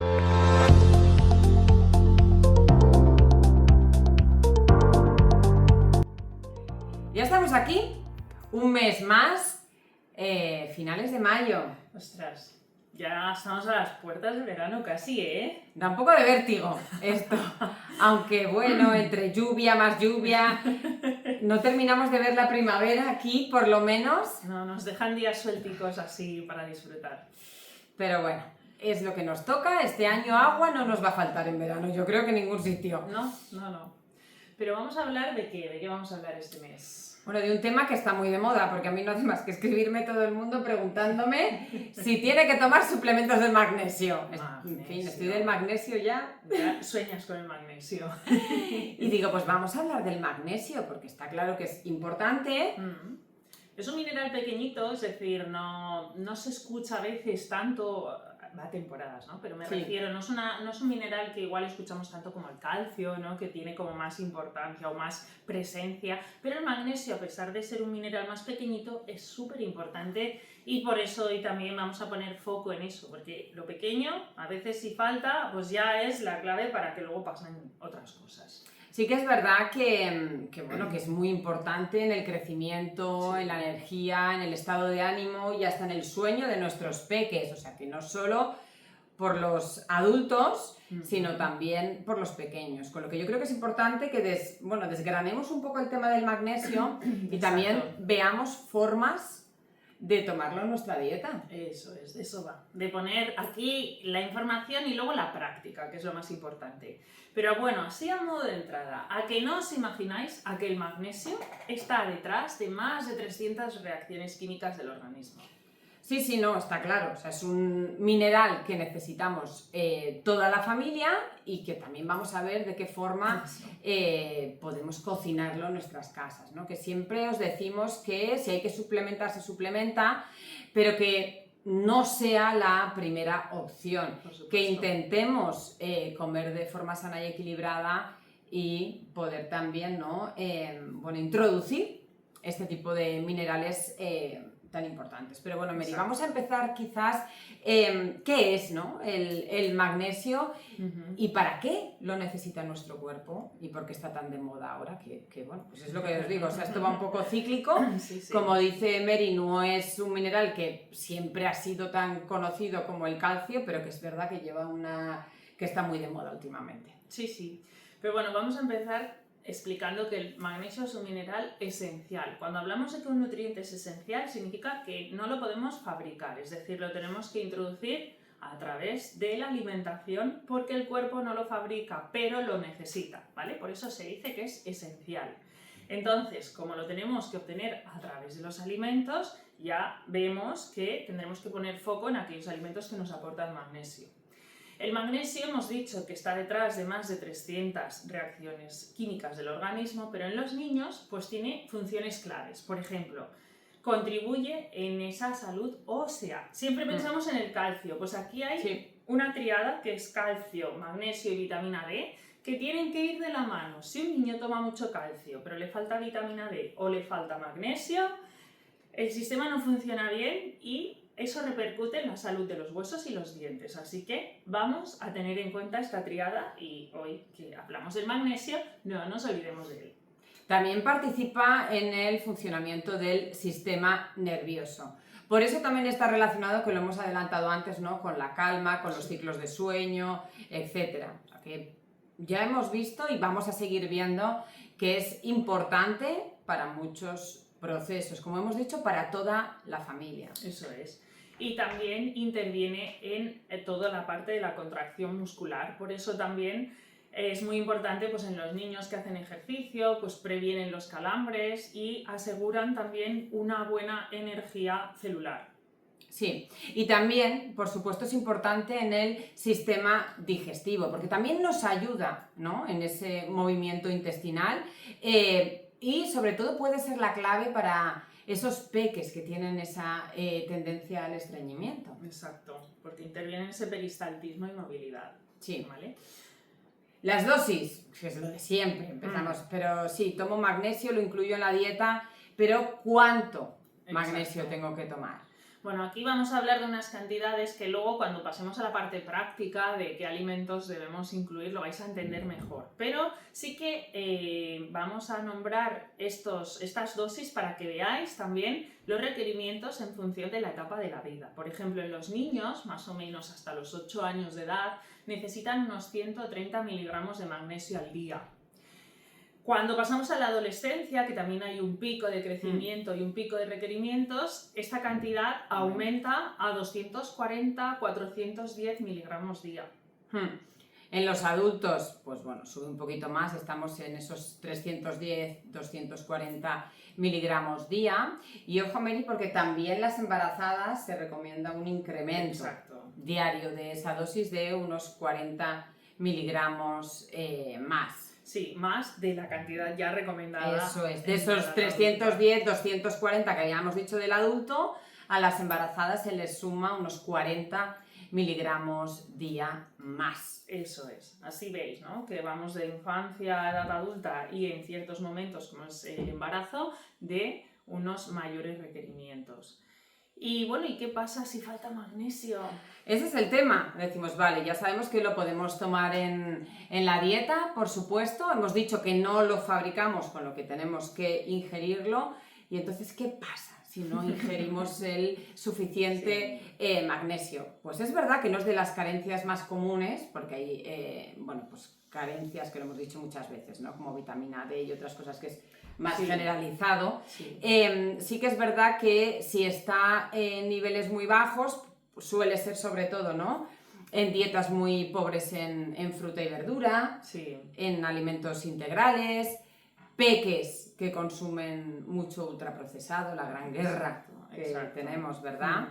Ya estamos aquí, un mes más, finales de mayo. Ostras, ya estamos a las puertas del verano casi, ¿eh? Da un poco de vértigo esto, aunque bueno, entre lluvia más lluvia, no terminamos de ver la primavera aquí, por lo menos. No, nos dejan días suelticos así para disfrutar. Pero bueno, es lo que nos toca. Este año agua no nos va a faltar en verano, yo creo que en ningún sitio. No. Pero vamos a hablar ¿de qué? ¿De qué vamos a hablar este mes? Bueno, de un tema que está muy de moda, porque a mí no hace más que escribirme todo el mundo preguntándome si tiene que tomar suplementos de magnesio. En fin, estoy del magnesio ya. Ya sueñas con el magnesio. Y digo, pues vamos a hablar del magnesio, porque está claro que es importante. Es un mineral pequeñito, es decir, no se escucha a veces tanto, va a temporadas, ¿no? Pero me refiero, no es un mineral que igual escuchamos tanto como el calcio, ¿no? Que tiene como más importancia o más presencia, pero el magnesio, a pesar de ser un mineral más pequeñito, es súper importante y por eso hoy también vamos a poner foco en eso, porque lo pequeño, a veces si falta, pues ya es la clave para que luego pasen otras cosas. Sí que es verdad que es muy importante en el crecimiento, en la energía, en el estado de ánimo y hasta en el sueño de nuestros peques. O sea, que no solo por los adultos, sino también por los pequeños. Con lo que yo creo que es importante que desgranemos un poco el tema del magnesio y también veamos formas de tomarlo en nuestra dieta. Eso es, de eso va. De poner aquí la información y luego la práctica, que es lo más importante. Pero bueno, así a modo de entrada, ¿a que no os imagináis a que el magnesio está detrás de más de 300 reacciones químicas del organismo? Sí, no, está claro. O sea, es un mineral que necesitamos toda la familia y que también vamos a ver de qué forma podemos cocinarlo en nuestras casas, ¿no? Que siempre os decimos que si hay que suplementar, se suplementa, pero que no sea la primera opción. Que intentemos comer de forma sana y equilibrada y poder también, ¿no? Introducir este tipo de minerales tan importantes. Pero bueno, Mary, vamos a empezar quizás qué es, ¿no? el magnesio y para qué lo necesita nuestro cuerpo y por qué está tan de moda ahora, que bueno, pues es lo que os digo, o sea, esto va un poco cíclico. Sí. Como dice Mary, no es un mineral que siempre ha sido tan conocido como el calcio, pero que es verdad que que está muy de moda últimamente. Sí. Pero bueno, vamos a empezar explicando que el magnesio es un mineral esencial. Cuando hablamos de que un nutriente es esencial, significa que no lo podemos fabricar, es decir, lo tenemos que introducir a través de la alimentación porque el cuerpo no lo fabrica, pero lo necesita, ¿vale? Por eso se dice que es esencial. Entonces, como lo tenemos que obtener a través de los alimentos, ya vemos que tendremos que poner foco en aquellos alimentos que nos aportan magnesio. El magnesio hemos dicho que está detrás de más de 300 reacciones químicas del organismo, pero en los niños pues tiene funciones claves. Por ejemplo, contribuye en esa salud ósea. Siempre pensamos en el calcio, pues aquí hay una triada que es calcio, magnesio y vitamina D, que tienen que ir de la mano. Si un niño toma mucho calcio, pero le falta vitamina D o le falta magnesio, el sistema no funciona bien y eso repercute en la salud de los huesos y los dientes, así que vamos a tener en cuenta esta triada y hoy que hablamos del magnesio, no nos olvidemos de él. También participa en el funcionamiento del sistema nervioso. Por eso también está relacionado, que lo hemos adelantado antes, ¿no? Con la calma, con los ciclos de sueño, etc. O sea que ya hemos visto y vamos a seguir viendo que es importante para muchos procesos, como hemos dicho, para toda la familia. Eso es. Y también interviene en toda la parte de la contracción muscular. Por eso también es muy importante pues, en los niños que hacen ejercicio, pues previenen los calambres y aseguran también una buena energía celular. Sí, y también, por supuesto, es importante en el sistema digestivo, porque también nos ayuda, ¿no? En ese movimiento intestinal y sobre todo puede ser la clave para esos peques que tienen esa tendencia al estreñimiento. Exacto, porque interviene en ese peristaltismo y movilidad. Sí. ¿Vale? Las dosis, que es lo de siempre, empezamos, pero sí, tomo magnesio, lo incluyo en la dieta, pero ¿cuánto magnesio tengo que tomar? Bueno, aquí vamos a hablar de unas cantidades que luego cuando pasemos a la parte práctica de qué alimentos debemos incluir lo vais a entender mejor. Pero sí que vamos a nombrar estas dosis para que veáis también los requerimientos en función de la etapa de la vida. Por ejemplo, en los niños, más o menos hasta los 8 años de edad, necesitan unos 130 miligramos de magnesio al día. Cuando pasamos a la adolescencia, que también hay un pico de crecimiento y un pico de requerimientos, esta cantidad aumenta a 240-410 miligramos día. En los adultos, pues bueno, sube un poquito más, estamos en esos 310-240 miligramos día. Y ojo, Mary, porque también las embarazadas se recomienda un incremento diario de esa dosis de unos 40 miligramos más. Sí, más de la cantidad ya recomendada. Eso es, de esos 310, 240 que habíamos dicho del adulto, a las embarazadas se les suma unos 40 miligramos día más. Eso es, así veis, ¿no? Que vamos de infancia a edad adulta y en ciertos momentos, como es el embarazo, de unos mayores requerimientos. Y bueno, ¿y qué pasa si falta magnesio? Ese es el tema. Decimos, vale, ya sabemos que lo podemos tomar en la dieta, por supuesto. Hemos dicho que no lo fabricamos, con lo que tenemos que ingerirlo. Y entonces, ¿qué pasa si no ingerimos el suficiente magnesio? Pues es verdad que no es de las carencias más comunes, porque hay, pues carencias que lo hemos dicho muchas veces, ¿no? Como vitamina D y otras cosas que es más generalizado. Sí que es verdad que si está en niveles muy bajos, suele ser sobre todo, ¿no?, en dietas muy pobres en fruta y verdura, en alimentos integrales, peques que consumen mucho ultraprocesado, la gran guerra que tenemos, ¿verdad?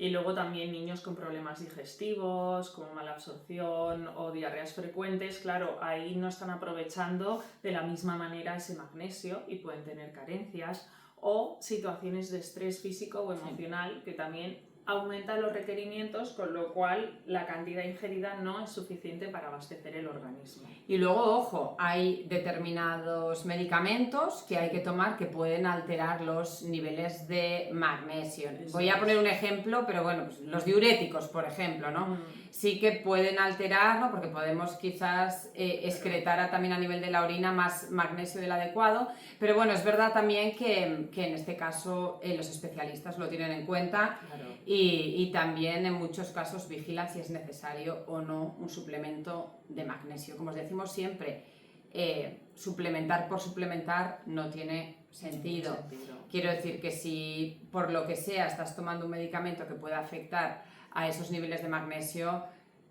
Y luego también niños con problemas digestivos, como mala absorción o diarreas frecuentes, claro, ahí no están aprovechando de la misma manera ese magnesio y pueden tener carencias, o situaciones de estrés físico o emocional que también aumentan los requerimientos, con lo cual la cantidad ingerida no es suficiente para abastecer el organismo. Y luego, ojo, hay determinados medicamentos que hay que tomar que pueden alterar los niveles de magnesio. Voy a poner un ejemplo, pero bueno, pues los diuréticos, por ejemplo, ¿no? Sí que pueden alterar, ¿no?, porque podemos quizás excretar también a nivel de la orina más magnesio del adecuado, pero bueno, es verdad también que en este caso los especialistas lo tienen en cuenta. Y también en muchos casos vigilan si es necesario o no un suplemento de magnesio. Como os decimos siempre, suplementar por suplementar no tiene sentido. Quiero decir que si por lo que sea estás tomando un medicamento que pueda afectar a esos niveles de magnesio,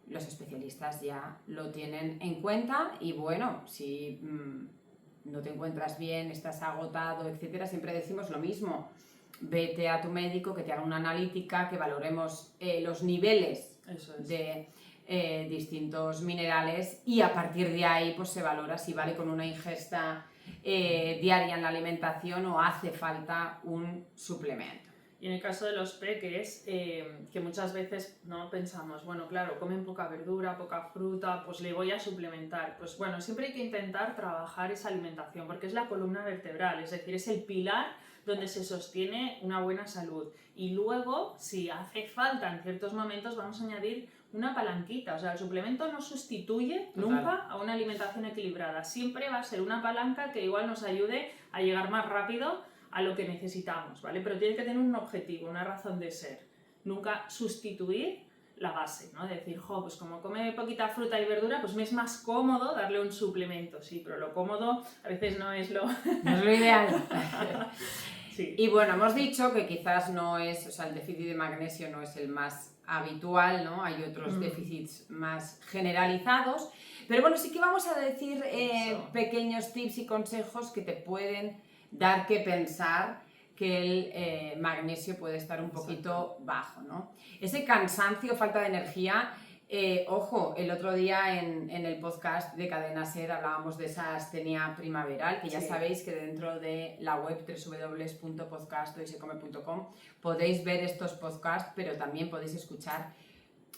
los especialistas ya lo tienen en cuenta. Y bueno, si no te encuentras bien, estás agotado, etcétera, siempre decimos lo mismo. Vete a tu médico, que te haga una analítica, que valoremos los niveles de distintos minerales, y a partir de ahí pues se valora si vale con una ingesta diaria en la alimentación o hace falta un suplemento. Y en el caso de los peques, que muchas veces no pensamos, bueno, claro, comen poca verdura, poca fruta, pues le voy a suplementar. Pues bueno, siempre hay que intentar trabajar esa alimentación, porque es la columna vertebral, es decir, es el pilar donde se sostiene una buena salud. Y luego, si hace falta en ciertos momentos, vamos a añadir una palanquita. O sea, el suplemento no sustituye nunca a una alimentación equilibrada. Siempre va a ser una palanca que igual nos ayude a llegar más rápido a lo que necesitamos, ¿vale? Pero tiene que tener un objetivo, una razón de ser. Nunca sustituir la base, ¿no? Decir, pues como come poquita fruta y verdura, pues me es más cómodo darle un suplemento. Sí, pero lo cómodo a veces no es lo ideal. Sí. Y bueno, hemos dicho que quizás no es, o sea, el déficit de magnesio no es el más habitual, ¿no? Hay otros déficits más generalizados, pero bueno, sí que vamos a decir pequeños tips y consejos que te pueden dar que pensar que el magnesio puede estar un poquito bajo, ¿no? Ese cansancio, falta de energía. Ojo, el otro día en el podcast de Cadena SER hablábamos de esa astenia primaveral, que ya sabéis que dentro de la web www.podcastoysecome.com podéis ver estos podcasts, pero también podéis escuchar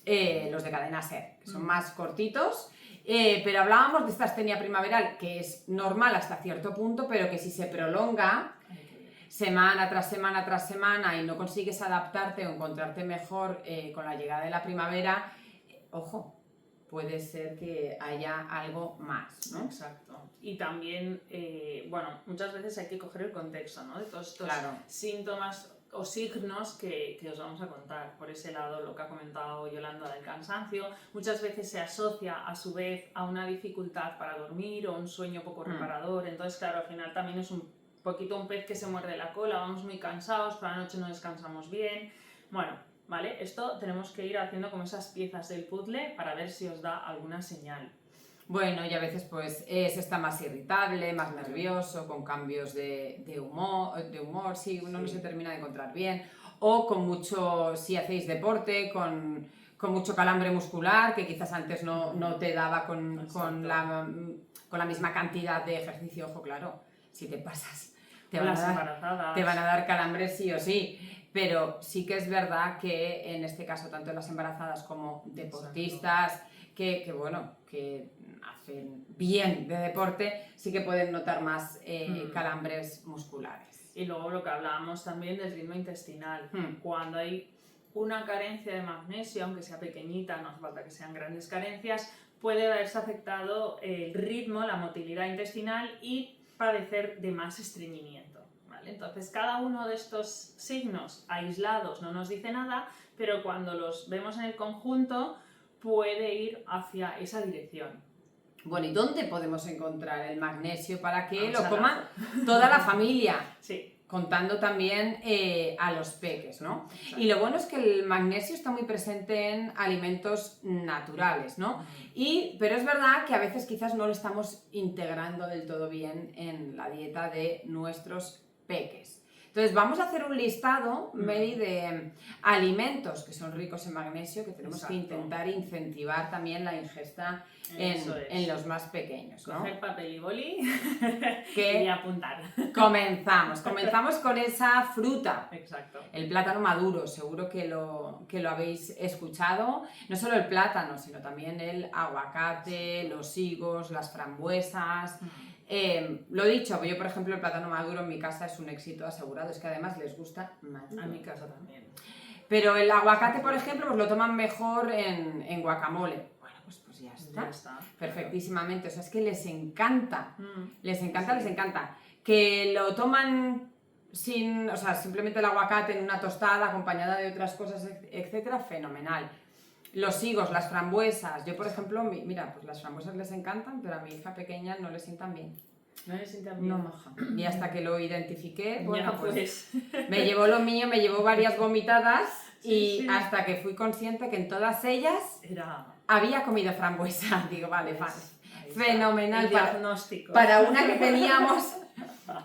los de Cadena SER, que son más cortitos, pero hablábamos de esta astenia primaveral, que es normal hasta cierto punto, pero que si se prolonga semana tras semana tras semana y no consigues adaptarte o encontrarte mejor con la llegada de la primavera, ojo, puede ser que haya algo más, ¿no? Exacto. Y también, bueno, muchas veces hay que coger el contexto, ¿no? De todos estos síntomas o signos que os vamos a contar. Por ese lado, lo que ha comentado Yolanda del cansancio, muchas veces se asocia a su vez a una dificultad para dormir o un sueño poco reparador. Entonces, claro, al final también es un poquito un pez que se muerde la cola, vamos muy cansados, por la noche no descansamos bien. Bueno, ¿vale? Esto tenemos que ir haciendo como esas piezas del puzzle para ver si os da alguna señal. Bueno, y a veces pues se está más irritable, más nervioso, con cambios de humor, sí, uno no se termina de encontrar bien, o con mucho, si hacéis deporte, con mucho calambre muscular, que quizás antes no te daba con la misma cantidad de ejercicio, ojo, claro, si te pasas, te van a dar calambres sí o sí. Pero sí que es verdad que en este caso, tanto las embarazadas como deportistas, que hacen bien de deporte, sí que pueden notar más calambres musculares. Y luego lo que hablábamos también del ritmo intestinal. Cuando hay una carencia de magnesio, aunque sea pequeñita, no hace falta que sean grandes carencias, puede haberse afectado el ritmo, la motilidad intestinal y padecer de más estreñimiento. Entonces, cada uno de estos signos aislados no nos dice nada, pero cuando los vemos en el conjunto puede ir hacia esa dirección. Bueno, ¿y dónde podemos encontrar el magnesio para que lo coma toda la familia? Sí. Contando también a los peques, ¿no? Exacto. Y lo bueno es que el magnesio está muy presente en alimentos naturales, ¿no? Pero es verdad que a veces quizás no lo estamos integrando del todo bien en la dieta de nuestros peques. Entonces vamos a hacer un listado, Mary, de alimentos que son ricos en magnesio, que tenemos que intentar incentivar también la ingesta en los más pequeños, ¿no? Coger papel y boli y apuntar. Comenzamos con esa fruta. Exacto. El plátano maduro, seguro que lo habéis escuchado. No solo el plátano, sino también el aguacate, los higos, las frambuesas. Lo dicho, yo por ejemplo el plátano maduro en mi casa es un éxito asegurado, es que además les gusta más. A mi casa también. Pero el aguacate, por ejemplo, pues lo toman mejor en guacamole. Bueno, pues ya está. Perfectísimamente, o sea, es que les encanta, les encanta. Que lo toman simplemente el aguacate en una tostada acompañada de otras cosas, etcétera, fenomenal. Los higos, las frambuesas, yo por ejemplo, mira, pues las frambuesas les encantan, pero a mi hija pequeña no le sientan bien. ¿No le sientan bien? No, maja. Y hasta que lo identifiqué, bueno, pues me llevó lo mío, me llevó varias vomitadas hasta que fui consciente que en todas ellas había comido frambuesa. Digo, vale, fenomenal. El diagnóstico. Para una que teníamos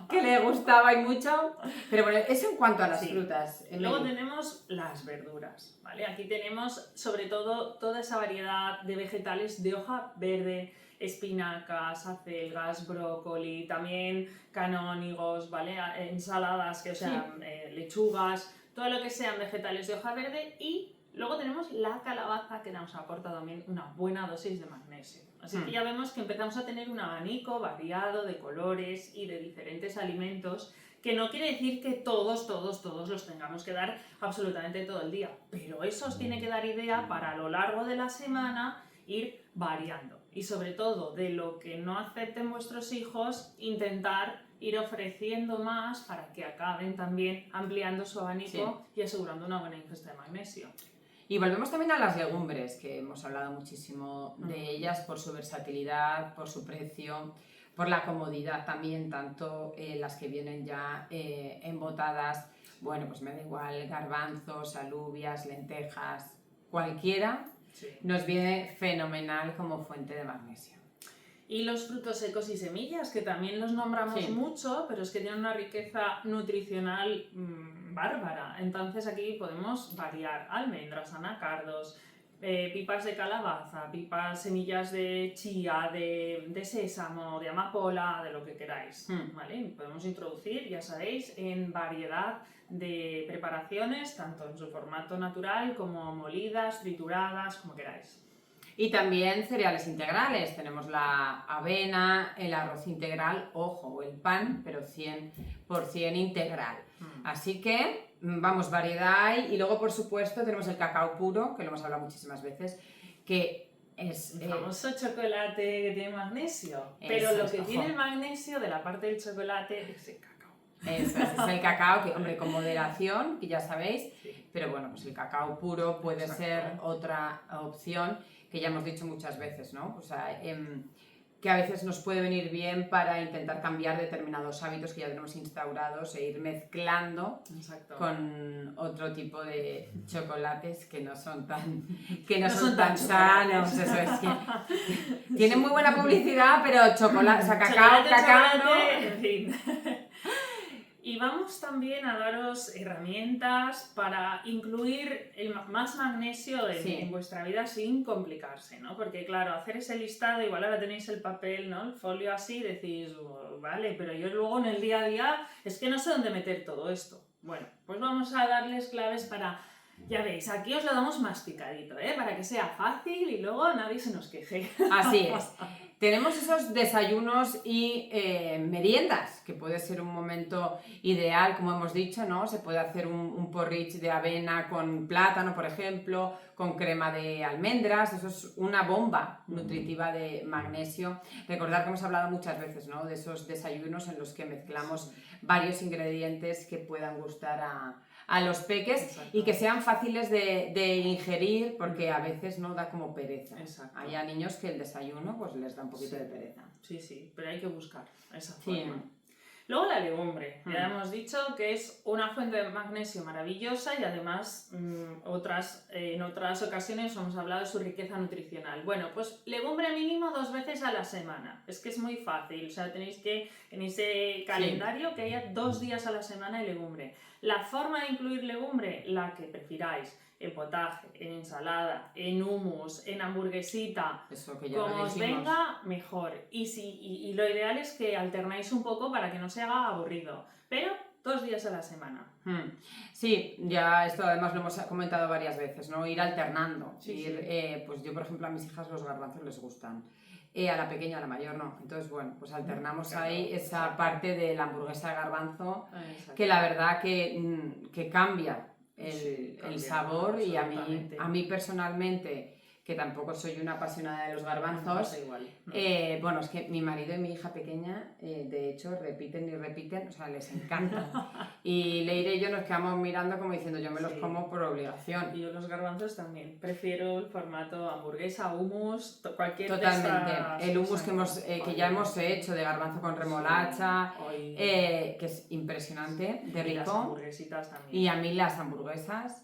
que le gustaba y mucho. Pero bueno, eso en cuanto a las frutas. Luego tenemos las verduras, ¿vale? Aquí tenemos sobre todo toda esa variedad de vegetales de hoja verde, espinacas, acelgas, brócoli, también canónigos, ¿vale? Ensaladas, lechugas, todo lo que sean vegetales de hoja verde. Y luego tenemos la calabaza, que nos aporta también una buena dosis de magnesio. Así que ya vemos que empezamos a tener un abanico variado de colores y de diferentes alimentos, que no quiere decir que todos los tengamos que dar absolutamente todo el día, pero eso os tiene que dar idea para a lo largo de la semana ir variando. Y sobre todo, de lo que no acepten vuestros hijos, intentar ir ofreciendo más para que acaben también ampliando su abanico y asegurando una buena ingesta de magnesio. Y volvemos también a las legumbres, que hemos hablado muchísimo de ellas por su versatilidad, por su precio, por la comodidad también, tanto las que vienen ya embotadas, bueno, pues me da igual, garbanzos, alubias, lentejas, cualquiera, nos viene fenomenal como fuente de magnesio. Y los frutos secos y semillas, que también los nombramos mucho, pero es que tienen una riqueza nutricional bárbara. Entonces aquí podemos variar almendras, anacardos, pipas de calabaza, semillas de chía, de sésamo, de amapola, de lo que queráis, ¿vale? Podemos introducir, ya sabéis, en variedad de preparaciones, tanto en su formato natural como molidas, trituradas, como queráis. Y también cereales integrales, tenemos la avena, el arroz integral, ojo, el pan, pero 100% integral. Así que, vamos, variedad hay. Y luego, por supuesto, tenemos el cacao puro, que lo hemos hablado muchísimas veces, que es... El famoso chocolate que tiene magnesio. Pero Eso lo es, que ojo. tiene el magnesio de la parte del chocolate es el cacao. Eso es el cacao, que hombre, con moderación, que ya sabéis, Sí. pero bueno, pues el cacao puro puede Exacto. ser otra opción, que ya hemos dicho muchas veces, ¿no? O sea, que a veces nos puede venir bien para intentar cambiar determinados hábitos que ya tenemos instaurados e ir mezclando Exacto. con otro tipo de chocolates que no son tan, No son tan sanos. Eso es que tienen muy buena publicidad, pero chocolate, o sea, cacao, Chocolate, ¿no? en fin. Y vamos también a daros herramientas para incluir más magnesio en vuestra vida sin complicarse, ¿no? Porque claro, hacer ese listado, igual ahora tenéis el papel, ¿no? El folio así, decís, oh, vale, pero yo luego en el día a día es que no sé dónde meter todo esto. Bueno, pues vamos a darles claves para, ya veis, aquí os lo damos masticadito, ¿eh? Para que sea fácil y luego nadie se nos queje. Así es. Tenemos esos desayunos y meriendas, que puede ser un momento ideal, como hemos dicho, ¿no? Se puede hacer un porridge de avena con plátano, por ejemplo, con crema de almendras. Eso es una bomba nutritiva de magnesio. Recordar que hemos hablado muchas veces, ¿no? De esos desayunos en los que mezclamos varios ingredientes que puedan gustar a los peques. Exacto. Y que sean fáciles de ingerir, porque a veces no da como pereza. Exacto. Hay a niños que el desayuno pues les da un poquito de pereza. Sí, pero hay que buscar esa Sí. forma. Luego la legumbre, ya hemos dicho que es una fuente de magnesio maravillosa y además en otras ocasiones hemos hablado de su riqueza nutricional. Bueno, pues legumbre mínimo 2 veces a la semana, es que es muy fácil, o sea, tenéis que en ese calendario que haya 2 días a la semana de legumbre. La forma de incluir legumbre, la que prefiráis, en potaje, en ensalada, en hummus, en hamburguesita, Eso que ya como lo os dijimos. venga, mejor. Y lo ideal es que alternáis un poco para que no se haga aburrido, pero 2 días a la semana. Sí, ya esto además lo hemos comentado varias veces, ¿no? Ir alternando. Sí. Pues yo, por ejemplo, a mis hijas los garbanzos les gustan. A la pequeña, a la mayor no. Entonces, bueno, pues alternamos Claro, ahí esa exacto. parte de la hamburguesa de garbanzo, Exacto. que la verdad que cambia Sí, el cambia, sabor, y absolutamente. a mí personalmente, que tampoco soy una apasionada de los garbanzos, Pasa igual. bueno, es que mi marido y mi hija pequeña, de hecho, repiten y repiten, o sea, les encanta. Y Leire y yo nos quedamos mirando como diciendo, yo me los Sí. como por obligación. Y yo los garbanzos también. Prefiero el formato hamburguesa, hummus, cualquier Totalmente. de estas. El hummus que ya hemos hecho de garbanzo con remolacha, Sí. que es impresionante, de Y las rico. hamburguesitas también. Y a mí las hamburguesas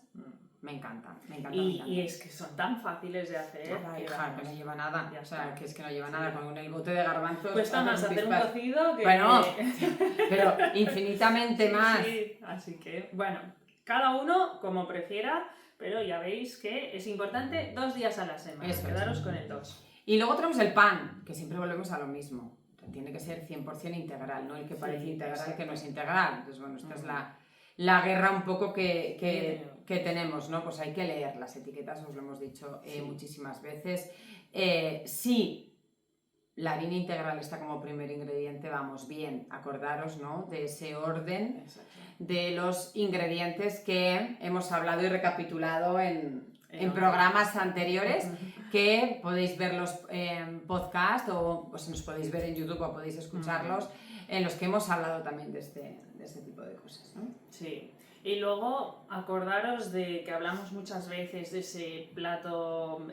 me encantan, me encantan. me encantan. Y es que son tan fáciles de hacer. Nada, que hija, vamos, que no lleva nada. ya O sea, está. que es que no lleva Sí. nada. Con el bote de garbanzos. Cuesta más haces hacer un pispas. cocido que... Bueno, pero infinitamente Sí, más. sí, así que, bueno, cada uno como prefiera, pero ya veis que es importante 2 días a la semana. Eso es. Quedaros con el 2. Y luego tenemos el pan, que siempre volvemos a lo mismo. Tiene que ser 100% integral, no el que Sí, parece integral, exacto. que no es integral. Entonces, bueno, esta es la guerra un poco que Sí. tenemos, ¿no? Pues hay que leer las etiquetas, os lo hemos dicho Sí. muchísimas veces. Si la harina integral está como primer ingrediente, vamos bien, acordaros, ¿no? De ese orden Exacto. de los ingredientes que hemos hablado y recapitulado en En programas anteriores, que podéis verlos en podcast o pues, nos podéis ver en YouTube o podéis escucharlos, en los que hemos hablado también de este tipo de cosas, ¿no? Sí. Y luego acordaros de que hablamos muchas veces de ese plato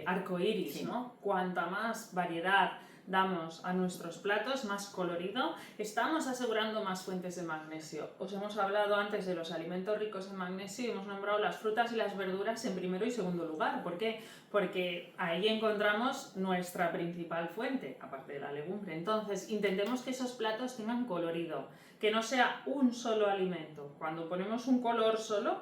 arcoíris, Sí. ¿no? Cuanta más variedad damos a nuestros platos, más colorido, estamos asegurando más fuentes de magnesio. Os hemos hablado antes de los alimentos ricos en magnesio y hemos nombrado las frutas y las verduras en primero y segundo lugar. ¿Por qué? Porque ahí encontramos nuestra principal fuente, aparte de la legumbre. Entonces, intentemos que esos platos tengan colorido, que no sea un solo alimento. Cuando ponemos un color solo,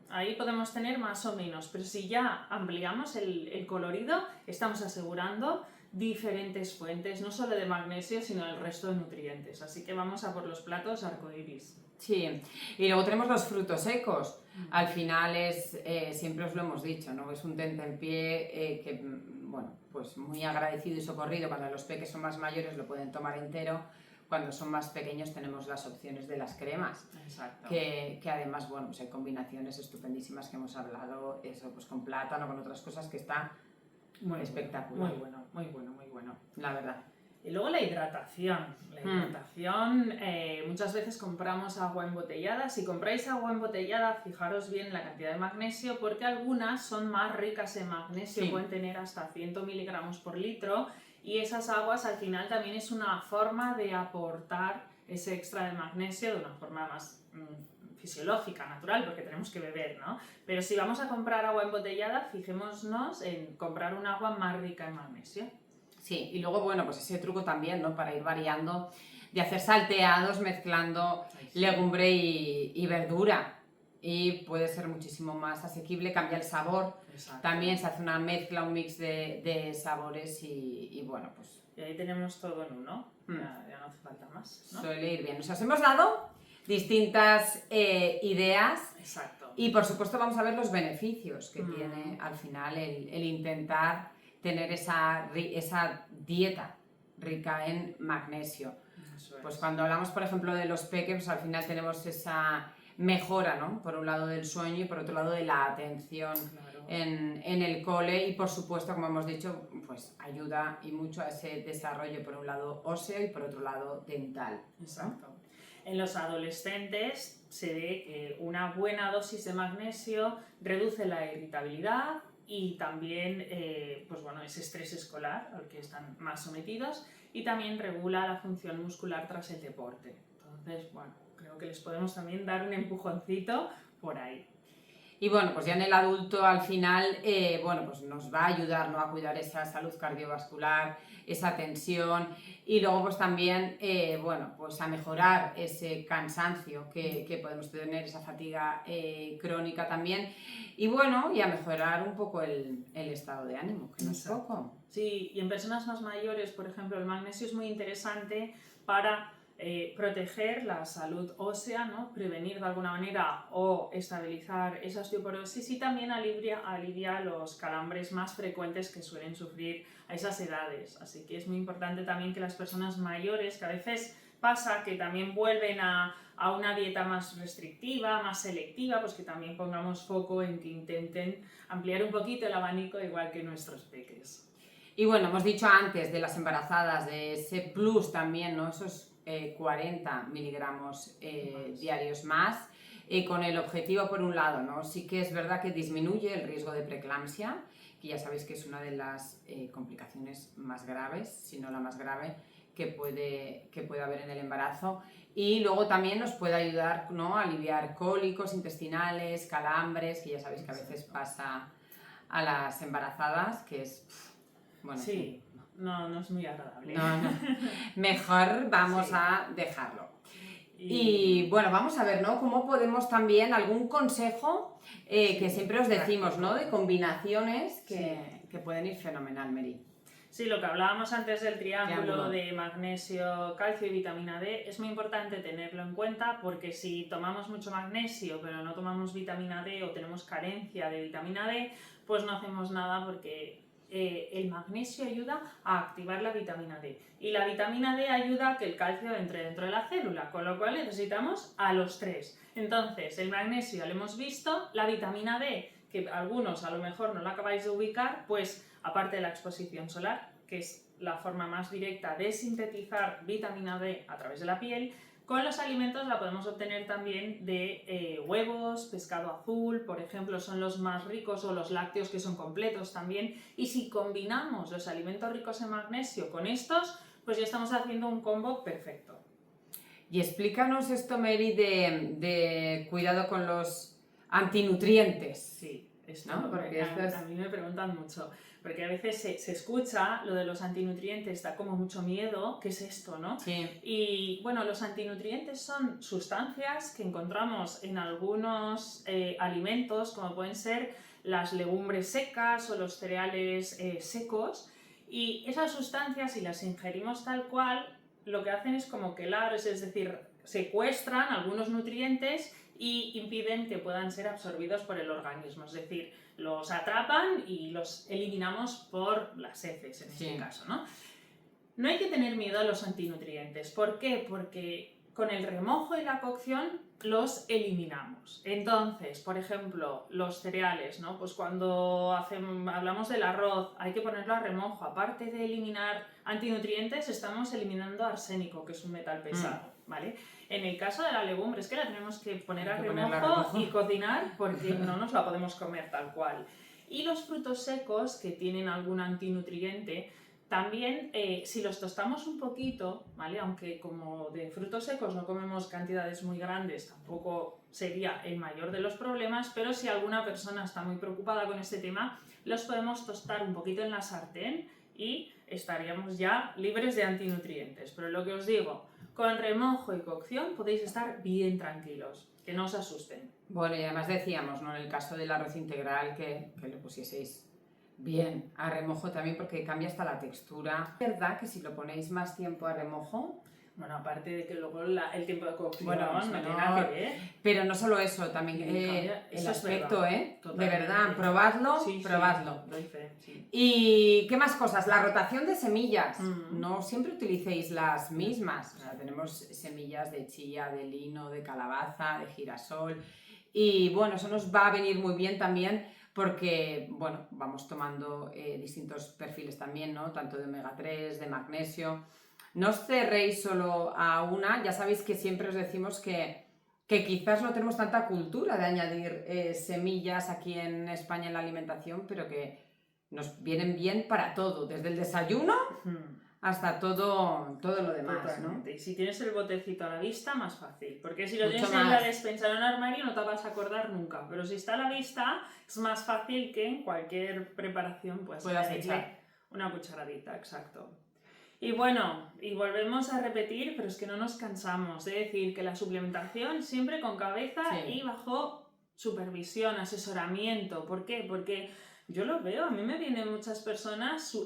ahí podemos tener más o menos, pero si ya ampliamos el colorido, estamos asegurando diferentes fuentes, no solo de magnesio, sino del resto de nutrientes. Así que vamos a por los platos arcoíris. Sí, y luego tenemos los frutos secos. Al final es, siempre os lo hemos dicho, ¿no? Es un tentempié que, bueno, pues muy agradecido y socorrido. Cuando los peques son más mayores lo pueden tomar entero. Cuando son más pequeños tenemos las opciones de las cremas. Exacto. Que además, bueno, pues hay combinaciones estupendísimas que hemos hablado, eso, pues con plátano, con otras cosas que está muy espectacular. Muy bueno, la verdad. Y luego la hidratación. Muchas veces compramos agua embotellada. Si compráis agua embotellada, fijaros bien la cantidad de magnesio, porque algunas son más ricas en magnesio, pueden tener hasta 100 miligramos por litro, y esas aguas al final también es una forma de aportar ese extra de magnesio de una forma más fisiológica, natural, porque tenemos que beber, ¿no? Pero si vamos a comprar agua embotellada, fijémonos en comprar un agua más rica en magnesio. Sí, y luego, bueno, pues ese truco también, ¿no? Para ir variando, de hacer salteados mezclando legumbre y verdura. Y puede ser muchísimo más asequible, cambia el sabor. Exacto. También se hace una mezcla, un mix de sabores y bueno, pues... Y ahí tenemos todo en uno, ya no hace falta más, ¿no? Suele ir bien. Os hemos dado distintas ideas. Exacto. Y por supuesto vamos a ver los beneficios que tiene al final el intentar tener esa dieta rica en magnesio. Pues cuando hablamos, por ejemplo, de los peques, pues al final tenemos esa mejora, ¿no? Por un lado del sueño y por otro lado de la atención en el cole, y por supuesto, como hemos dicho, pues ayuda y mucho a ese desarrollo, por un lado óseo y por otro lado dental. Exacto. En los adolescentes se ve que una buena dosis de magnesio reduce la irritabilidad y también pues bueno, ese estrés escolar al que están más sometidos, y también regula la función muscular tras el deporte. Entonces, bueno, creo que les podemos también dar un empujoncito por ahí. Y bueno, pues ya en el adulto al final, bueno, pues nos va a ayudar, ¿no? A cuidar esa salud cardiovascular, esa tensión, y luego pues también, bueno, pues a mejorar ese cansancio que podemos tener, esa fatiga crónica también, y bueno, y a mejorar un poco el estado de ánimo, que no es poco. Sí, y en personas más mayores, por ejemplo, el magnesio es muy interesante para proteger la salud ósea, ¿no? Prevenir de alguna manera o estabilizar esa osteoporosis, y también alivia los calambres más frecuentes que suelen sufrir a esas edades. Así que es muy importante también que las personas mayores, que a veces pasa que también vuelven a una dieta más restrictiva, más selectiva, pues que también pongamos foco en que intenten ampliar un poquito el abanico, igual que nuestros peques. Y bueno, hemos dicho antes de las embarazadas, de ese plus también, ¿no? Esos 40 miligramos diarios más, con el objetivo, por un lado, ¿no? Sí que es verdad que disminuye el riesgo de preeclampsia, que ya sabéis que es una de las complicaciones más graves, si no la más grave, que puede haber en el embarazo. Y luego también nos puede ayudar, ¿no? A aliviar cólicos intestinales, calambres, que ya sabéis que a veces pasa a las embarazadas, que es... bueno, sí. No es muy agradable. No. Mejor vamos a dejarlo. Y bueno, vamos a ver, ¿no? Cómo podemos también, algún consejo que siempre os decimos, ¿no? De combinaciones que pueden ir fenomenal, Mary. Sí, lo que hablábamos antes del triángulo de magnesio, calcio y vitamina D, es muy importante tenerlo en cuenta, porque si tomamos mucho magnesio pero no tomamos vitamina D o tenemos carencia de vitamina D, pues no hacemos nada, porque el magnesio ayuda a activar la vitamina D y la vitamina D ayuda a que el calcio entre dentro de la célula, con lo cual necesitamos a los tres. Entonces, el magnesio ya lo hemos visto, la vitamina D, que algunos a lo mejor no la acabáis de ubicar, pues aparte de la exposición solar, que es la forma más directa de sintetizar vitamina D a través de la piel, con los alimentos la podemos obtener también de huevos, pescado azul, por ejemplo, son los más ricos, o los lácteos, que son completos también. Y si combinamos los alimentos ricos en magnesio con estos, pues ya estamos haciendo un combo perfecto. Y explícanos esto, Mary, de cuidado con los antinutrientes. Sí, esto, ¿no? Porque a mí me preguntan mucho. Porque a veces se escucha lo de los antinutrientes, da como mucho miedo, ¿qué es esto, no? Sí. Y bueno, los antinutrientes son sustancias que encontramos en algunos alimentos, como pueden ser las legumbres secas o los cereales secos, Y esas sustancias, si las ingerimos tal cual, lo que hacen es como quelarse, es decir, secuestran algunos nutrientes y impiden que puedan ser absorbidos por el organismo, es decir, los atrapan y los eliminamos por las heces en este caso, ¿no? No hay que tener miedo a los antinutrientes. ¿Por qué? Porque con el remojo y la cocción los eliminamos. Entonces, por ejemplo, los cereales, ¿no? Pues cuando hablamos del arroz, hay que ponerlo a remojo. Aparte de eliminar antinutrientes, estamos eliminando arsénico, que es un metal pesado, ¿vale? En el caso de la legumbre, es que la tenemos que poner a remojo y cocinar porque no nos la podemos comer tal cual. Y los frutos secos que tienen algún antinutriente, también, si los tostamos un poquito, ¿vale? Aunque como de frutos secos no comemos cantidades muy grandes, tampoco sería el mayor de los problemas, pero si alguna persona está muy preocupada con este tema, los podemos tostar un poquito en la sartén y estaríamos ya libres de antinutrientes. Pero lo que os digo, con remojo y cocción podéis estar bien tranquilos, que no os asusten. Bueno, y además decíamos, ¿no? En el caso del arroz integral, que lo pusieseis bien a remojo también, porque cambia hasta la textura. ¿Es verdad que si lo ponéis más tiempo a remojo? Bueno, aparte de que luego el tiempo de cocción no tiene nada que ver. Pero no solo eso, también el aspecto, de verdad, probadlo, probadlo. Sí. ¿Y qué más cosas? La rotación de semillas. No siempre utilicéis las mismas. O sea, tenemos semillas de chía, de lino, de calabaza, de girasol. Y bueno, eso nos va a venir muy bien también porque, bueno, vamos tomando distintos perfiles también, ¿no? Tanto de omega 3, de magnesio. No os cerréis solo a una, ya sabéis que siempre os decimos que quizás no tenemos tanta cultura de añadir semillas aquí en España en la alimentación, pero que nos vienen bien para todo, desde el desayuno hasta todo lo demás. Totalmente. ¿No? Y si tienes el botecito a la vista, más fácil, porque si lo Mucho tienes más en la despensa en un armario no te vas a acordar nunca, pero si está a la vista es más fácil que en cualquier preparación puedas echar una cucharadita, exacto. Y bueno, y volvemos a repetir, pero es que no nos cansamos de decir que la suplementación siempre con cabeza y bajo supervisión, asesoramiento. ¿Por qué? Porque yo lo veo, a mí me vienen muchas personas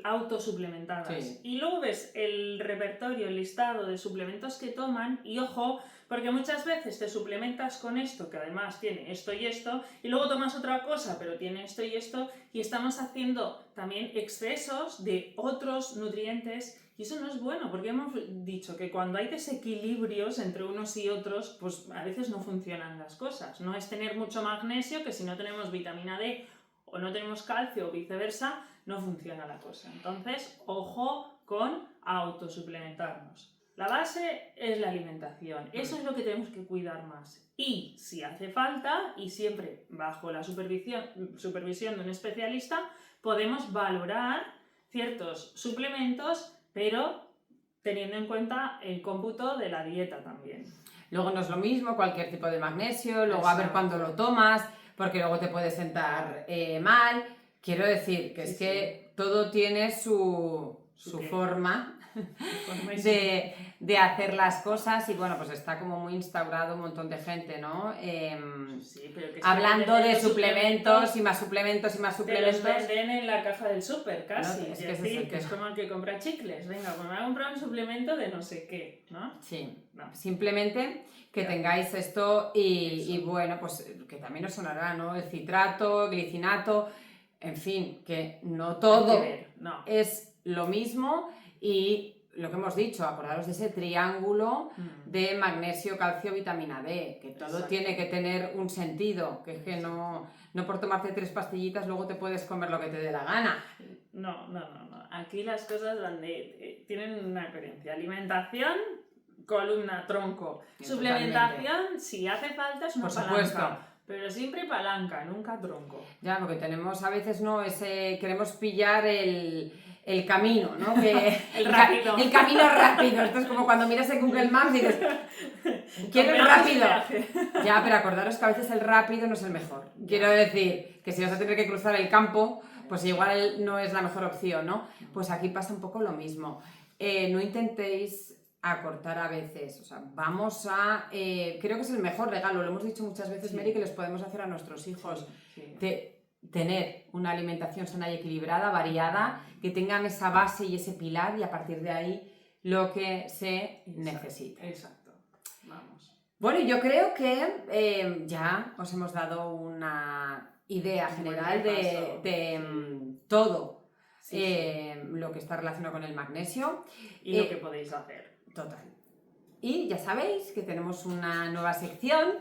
autosuplementadas y luego ves el repertorio, el listado de suplementos que toman y ojo, porque muchas veces te suplementas con esto, que además tiene esto y esto, y luego tomas otra cosa, pero tiene esto y esto, y estamos haciendo también excesos de otros nutrientes, y eso no es bueno, porque hemos dicho que cuando hay desequilibrios entre unos y otros, pues a veces no funcionan las cosas. No es tener mucho magnesio, que si no tenemos vitamina D o no tenemos calcio o viceversa, no funciona la cosa. Entonces, ojo con autosuplementarnos. La base es la alimentación, eso es lo que tenemos que cuidar más. Y si hace falta, y siempre bajo la supervisión de un especialista, podemos valorar ciertos suplementos, pero teniendo en cuenta el cómputo de la dieta también. Luego no es lo mismo cualquier tipo de magnesio, luego a ver cuándo lo tomas, porque luego te puede sentar mal. Quiero decir que es que todo tiene su forma de hacer las cosas y bueno, pues está como muy instaurado un montón de gente, ¿no? Pero que hablando de suplementos y más suplementos y más suplementos. Te los venden en la caja del súper casi, no, es como el que compra chicles. Venga, pues me voy a comprar un suplemento de no sé qué, ¿no? Sí, simplemente que tengáis esto y bueno, pues que también os sonará, ¿no? El citrato, glicinato, en fin, que no todo es lo mismo y lo que hemos dicho, acordaros de ese triángulo de magnesio, calcio, vitamina D, que todo tiene que tener un sentido, que es que no por tomarte 3 pastillitas luego te puedes comer lo que te dé la gana. No. Aquí las cosas tienen una coherencia. Alimentación, columna, tronco. Suplementación, si hace falta, es una palanca. Pero siempre palanca, nunca tronco. Ya, porque tenemos a veces, ¿no? Queremos pillar el camino, ¿no? El camino rápido. Esto es como cuando miras en Google Maps y dices, quiero el rápido. Ya, pero acordaros que a veces el rápido no es el mejor. Quiero decir que si vas a tener que cruzar el campo, pues igual no es la mejor opción, ¿no? Pues aquí pasa un poco lo mismo. No intentéis acortar a veces, o sea, vamos a... creo que es el mejor regalo, lo hemos dicho muchas veces, Mary, que les podemos hacer a nuestros hijos. tener una alimentación sana y equilibrada, variada, que tengan esa base y ese pilar y a partir de ahí lo que se necesita. Exacto. Vamos. Bueno, yo creo que ya os hemos dado una idea general de todo lo que está relacionado con el magnesio. Y lo que podéis hacer. Total. Y ya sabéis que tenemos una nueva sección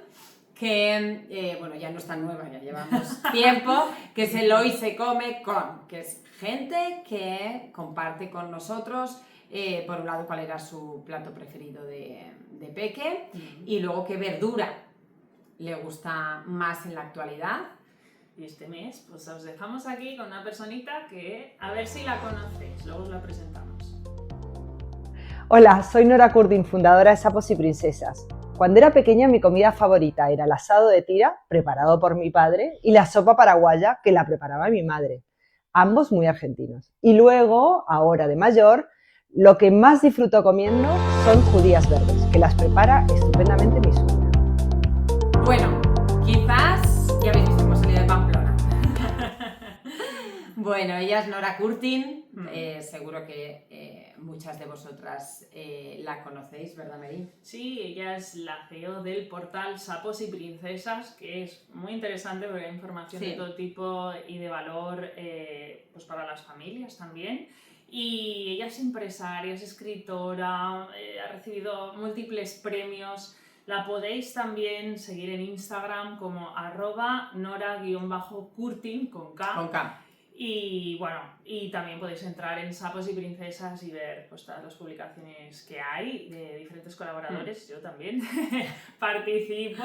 que, bueno, ya no es tan nueva, ya llevamos tiempo, que es el Hoy se come con, que es gente que comparte con nosotros, por un lado, cuál era su plato preferido de peque y luego qué verdura le gusta más en la actualidad. Y este mes, pues os dejamos aquí con una personita que, a ver si la conocéis, luego os la presentamos. Hola, soy Nora Curtin, fundadora de Sapos y Princesas. Cuando era pequeña mi comida favorita era el asado de tira, preparado por mi padre, y la sopa paraguaya, que la preparaba mi madre. Ambos muy argentinos. Y luego, ahora de mayor, lo que más disfruto comiendo son judías verdes, que las prepara estupendamente mi suegra. Bueno, quizás ya habéis visto que hemos salido de Pamplona. Bueno, ella es Nora Curtin, seguro que muchas de vosotras la conocéis, ¿verdad, Mary? Sí, ella es la CEO del portal Sapos y Princesas, que es muy interesante porque hay información de todo tipo y de valor pues para las familias también. Y ella es empresaria, es escritora, ha recibido múltiples premios. La podéis también seguir en Instagram como @nora_curtin con K. Con K. Y bueno, y también podéis entrar en Sapos y Princesas y ver pues, todas las publicaciones que hay de diferentes colaboradores. Yo también participo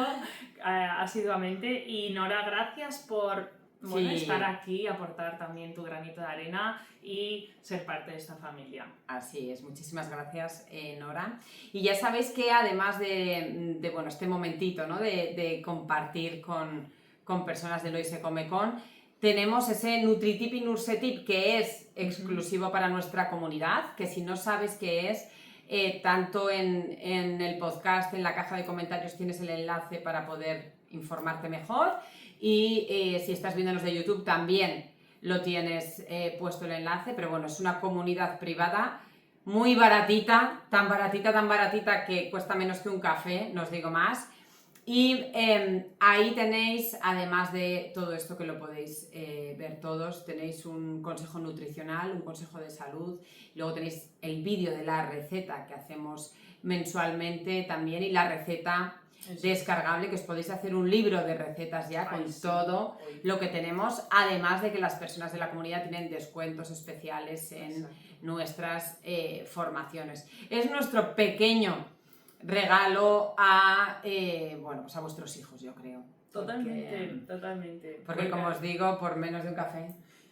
asiduamente. Y Nora, gracias por estar aquí, aportar también tu granito de arena y ser parte de esta familia. Así es, muchísimas gracias, Nora. Y ya sabéis que además de bueno, este momentito, ¿no? de compartir con personas del Hoy se come con, tenemos ese NutriTip y Nursetip que es exclusivo para nuestra comunidad, que si no sabes qué es, tanto en el podcast, en la caja de comentarios tienes el enlace para poder informarte mejor y si estás viendo los de YouTube también lo tienes puesto el enlace, pero bueno, es una comunidad privada muy baratita, tan baratita que cuesta menos que un café, no os digo más. Y ahí tenéis, además de todo esto que lo podéis ver todos, tenéis un consejo nutricional, un consejo de salud, luego tenéis el vídeo de la receta que hacemos mensualmente también y la receta descargable, que os podéis hacer un libro de recetas ya con todo lo que tenemos, además de que las personas de la comunidad tienen descuentos especiales en nuestras formaciones. Es nuestro pequeño regalo a, bueno, pues a vuestros hijos, yo creo. Totalmente. Porque como os digo, por menos de un café.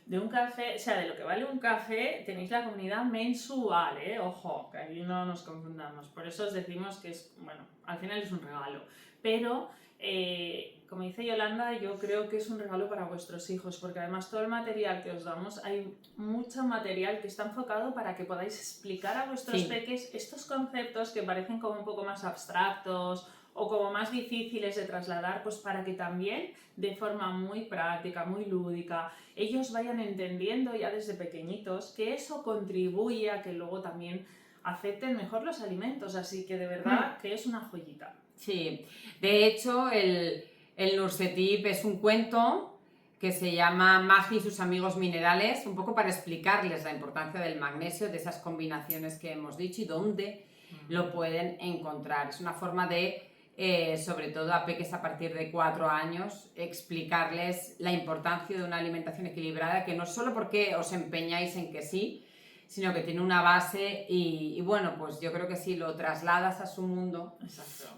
De un café, o sea, de lo que vale un café, tenéis la comunidad mensual, ojo, que aquí no nos confundamos. Por eso os decimos que es, bueno, al final es un regalo. Pero, como dice Yolanda, yo creo que es un regalo para vuestros hijos, porque además todo el material que os damos, hay mucho material que está enfocado para que podáis explicar a vuestros peques estos conceptos que parecen como un poco más abstractos o como más difíciles de trasladar, pues para que también de forma muy práctica, muy lúdica, ellos vayan entendiendo ya desde pequeñitos que eso contribuye a que luego también acepten mejor los alimentos, así que de verdad que es una joyita. Sí, de hecho el Nursetip es un cuento que se llama Magi y sus amigos minerales, un poco para explicarles la importancia del magnesio, de esas combinaciones que hemos dicho y dónde lo pueden encontrar. Es una forma de sobre todo a peques a partir de 4 años, explicarles la importancia de una alimentación equilibrada, que no solo porque os empeñáis en que sí, sino que tiene una base y bueno, pues yo creo que si lo trasladas a su mundo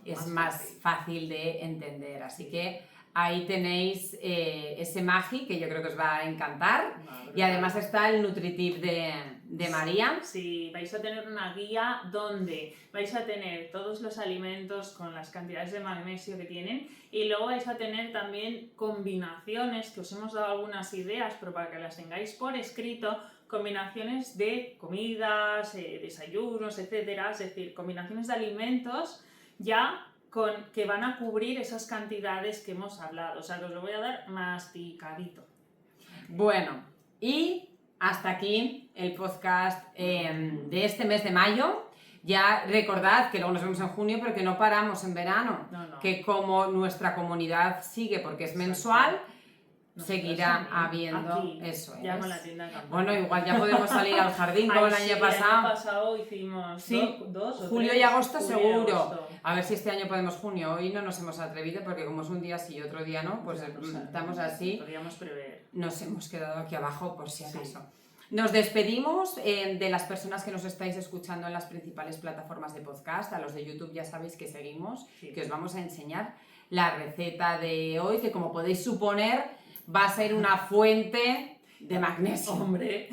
es más fácil de entender. Así que ahí tenéis ese Magi que yo creo que os va a encantar. Y además está el NutriTip de María. Sí, vais a tener una guía donde vais a tener todos los alimentos con las cantidades de magnesio que tienen y luego vais a tener también combinaciones, que os hemos dado algunas ideas, pero para que las tengáis por escrito, combinaciones de comidas, desayunos, etcétera, es decir, combinaciones de alimentos ya que van a cubrir esas cantidades que hemos hablado, o sea que os lo voy a dar masticadito. Bueno, y hasta aquí el podcast de este mes de mayo. Ya recordad que luego nos vemos en junio, pero que no paramos en verano. No. Que como nuestra comunidad sigue, porque es mensual, Nosotros seguirá también, habiendo aquí, eso. ya con la tienda campaña. Bueno, igual ya podemos salir al jardín como el año pasado. El año pasado hicimos Sí, dos o julio tres. y agosto Julio y seguro. agosto. A ver si este año podemos junio. Hoy no nos hemos atrevido porque como es un día sí y otro día no, pues Ya lo sabemos, estamos así. Podríamos prever. Nos hemos quedado aquí abajo por si acaso. Sí. Nos despedimos de las personas que nos estáis escuchando en las principales plataformas de podcast. A los de YouTube ya sabéis que seguimos, Sí. que os vamos a enseñar la receta de hoy, que como podéis suponer va a ser una fuente de magnesio. Hombre.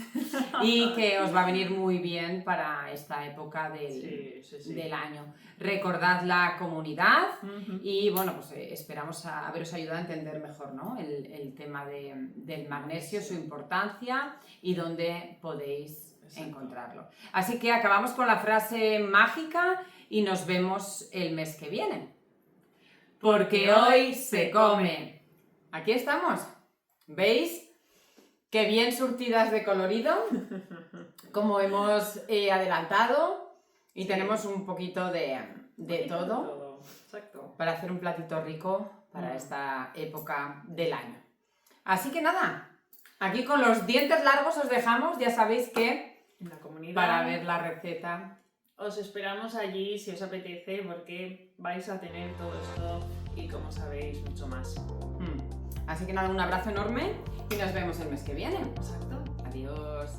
Y que os va a venir muy bien para esta época Sí. del año. Recordad la comunidad Ujú. y bueno, pues esperamos haberos ayudado a entender mejor, ¿no? el tema del magnesio, su importancia y dónde podéis encontrarlo. Así que acabamos con la frase mágica y nos vemos el mes que viene. Porque hoy se come. Aquí estamos. ¿Veis? Qué bien surtidas de colorido, como hemos adelantado, y tenemos un poquito de todo Exacto. para hacer un platito rico para esta época del año. Así que nada, aquí con los dientes largos os dejamos, ya sabéis que En la comunidad. para ver la receta. Os esperamos allí si os apetece porque vais a tener todo esto y como sabéis mucho más. Así que nada, un abrazo enorme y nos vemos el mes que viene. Exacto. Adiós.